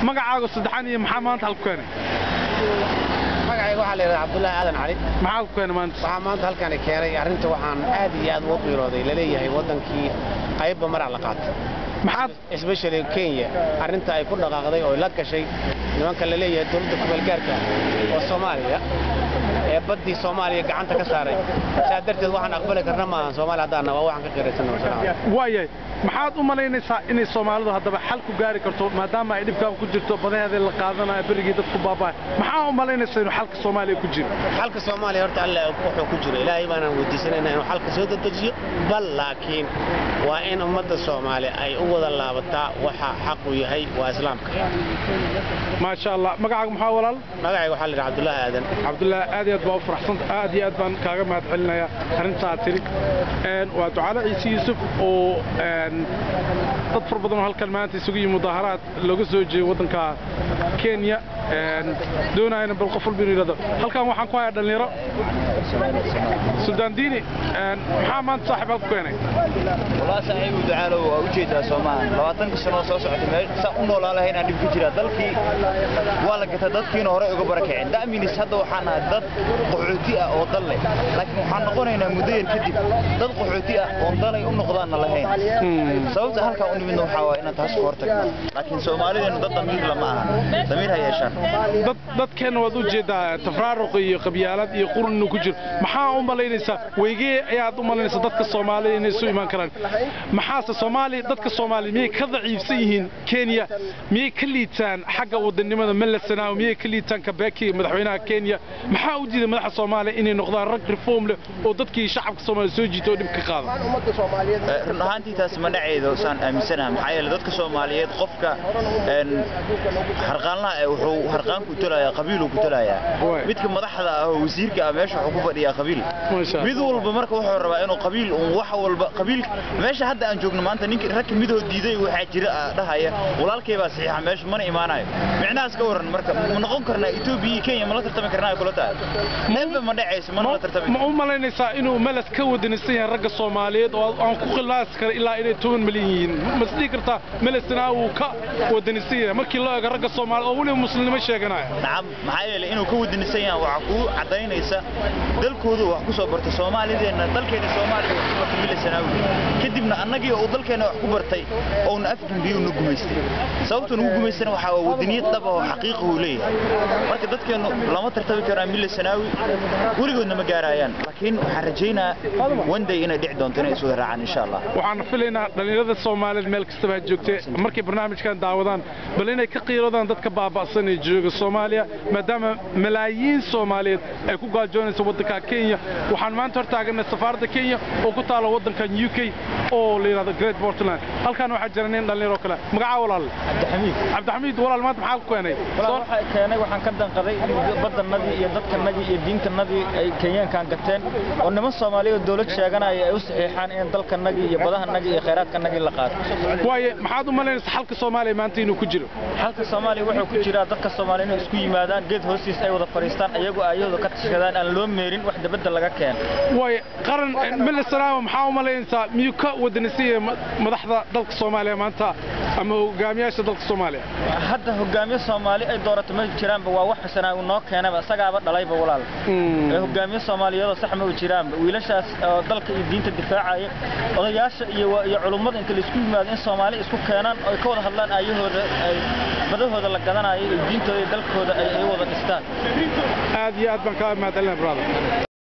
magacaagu saddexan iyo maxaa maanta halku keenay magacaygu waxa la yiraahdaa Cabdullaahi Aadan Cali maxaa halku keenay maanta waxa maanta halkan keenay arinta waxaan aad iyo aad ugu qiirooday la leeyahay wadankii qayb mar la qaatay maxaad especially Kenya arinta ay ku dhaqaaqday oo la gashay nimanka la leeyahay dowladda ku balgaarka oo Soomaaliya ee badii Soomaaliya gacanta ka saaray saadarteed waxaan aqbalay karnaa ma Soomaaliya hadana waa waxaan ka qeyraysanaa waayay maxaad u malaynaysaa inay Soomaalidu hadaba xal ku gaari karto maadaama ay dhibka ku jirto badaheeda la qaadanayo berigii dadku baabaa maxaa u malaynaysaa inuu xalka Soomaaliya ku jiro xalka Soomaaliya horta Allah wuxuu ku jiro Ilaahay baan weydiisanaynaa inuu xalka soo dedejiyo bal laakiin waa in ummadda Soomaaliya ay u wada laabataa waxa xaq u yahay waa islaamka ما شاء الله magacaagu maxaa walaal magacaygu waxa la yiraahdaa Cabdullaahi Aadan Cabdullaahi aad iyo aad baa u faraxsan aad iyo aad baan kaaga mahad celinayaa arinta tirig waa ducaale Ciise Yuusuf oo dad far badan halkan maanta isugu yimid mudaharaad lagu soo jeeyo wadanka Kenya doonayna bal qof walba yiraahdo halkan waxaan ku hayaa dhalinyaro Suudaan diini maxaa maanta saaxiib ku keenay والله صاحب ducaalo waa u jeedaa Soomaaliya 20 sano soo socotay meel sa u noolaalahay inaan dib ku jira dalkii waa la gatay dadkiina hore uga barakaceen daaminis hadda waxaan ahay dad qaxooti ah oo dal leh laakiin waxaan noqonaynaa muddo yar kadib dad qaxooti ah oo dalay u noqdaan lahayn sababta halka u nimidna waxa waa inaan taas ku hortagno laakiin Soomaaliyeena dad damiir lama aha damiir hayeshaan dadkeena waad u jeedaa tafraaruq iyo qabyaalad iyo qurun ku jiro maxaa u malaynaysaa weygee ayaad u malaynaysaa dadka Soomaaliyeed inay soo iman karaan maxaa Soomaaliya dadka Soomaaliyeed miyay ka daciifsan yihiin Kenya miyay ka liitaan xagga wadanimada malasanaa miyay ka liitaan ka beeki madaxweynaha Kenya maxaa u diiday madaxda Soomaaliya inay noqdaan rag reform leh oo dadkii shacabka Soomaaliyeed soo jiito dib ka qaada run ahaantii taas ma dhacaydo saan aaminsanahay maxaa yeelay dadka Soomaaliyeed qofka harqaanlaha wuxuu harqaan ku talayaa qabiil ku talayaa midka madaxda ah oo wasiirka ah meesha wuxuu ku fadhiyaa qabiil mid walba marka wuxuu rabaa inuu qabiil wax walba qabiil meesha hadda aan joogno maanta ninka rag midoo diiday waxa jira dhahaya walaalkay baa saxiixa meesha mana imaanayo micnahaas ka waran marka ma noqon karnaa Itoobiya iyo Kenya ma la tartami karnaa kula tahay leeba ma dhacayso ma la tartami ma u malaynaysaa inuu malas ka wadanisan yahay ragga Soomaaliyeed oo aan ku qilaas kara ilaa inay 10 milyan yihiin ma sidii kartaa malasna uu ka wadanisan yahay markii loo eego ragga Soomaaliyeed oo wali muslimo sheeganaya naam maxaa yeelay inuu ka wadanisan yahay waxa ku cadeynaysa dalkoodu wax ku soo bartay Soomaaliyeedna dalkeena Soomaaliya wax ku bartay milisanawi kadibna annagii oo dalkeena wax ku bartay oo afkan biyo nu gumaystay sababtu nu gumaysana waxa wadaniyad dhab ah oo xaqiiqo u leeyahay marka dadkeenu lama tartabi karaan milisanawi warigoodna ma gaarayaan laakiin waxaan rajaynaa one day inay dhici doonto inay soo raacaan insha Allah waxaan filaynaa dhalinyarada Soomaaliyeed meel kasta ay joogtay markay barnaamijkan daawadaan bal inay ka qiiradaan dadka baaba'san ee jooga Soomaaliya maadaama malaayiin Soomaaliyeed ay ku gaajoonayso wadanka Kenya waxaan maanta hortaagnaa safaaradda Kenya oo ku taalo wadanka UK oo la yiraahdo Great Portland halkan waxa jiraan dhalinyaro kale magaca walaal Cabdixamiid walaal maanta maxaa ku keenay waxa keenay waxaan ka danqaday badanadii iyo dadkanadii iyo diintanadii ay Kenyaankan gateen oo niman Soomaaliyeed dawlad sheeganaya ay u saxiixaan in dalkanagii iyo badahanagii iyo kheyraadkanagii la qaato waaye maxaad u malaynaysaa xalka Soomaaliya maanta inuu ku jiro xalka Soomaaliya wuxuu ku jiraa dadka Soomaaliyeed isku yimaadaan geed hoostiis ay wada fariistaan ayagu ayadu ka tashadaan aan loo meerin wax dabada laga keen waaye qaran milisanaama maxaa u malaynaysaa miyuu ka wadanisan madaxda dalka Soomaaliya maanta ama hogaamiyaasha dalka Soomaaliya hadda hogaamiye Soomaali ay doorato ma jiraan waa wax xasanaa uu noo keenay asagaaba dhalayba walaal hogaamiye Soomaaliyeed sax ma u jiraan wiilashaas dalka iyo diinta difaacaya odayaasha iyo culimada inta la isku yimaado in Soomaali isku keenaan oo ka wada hadlaan ayahooda ay badahooda la gadanayo diintooda dalkooda ay wada dhistaan aad iyo aad baan ka mahadcelinayaa brother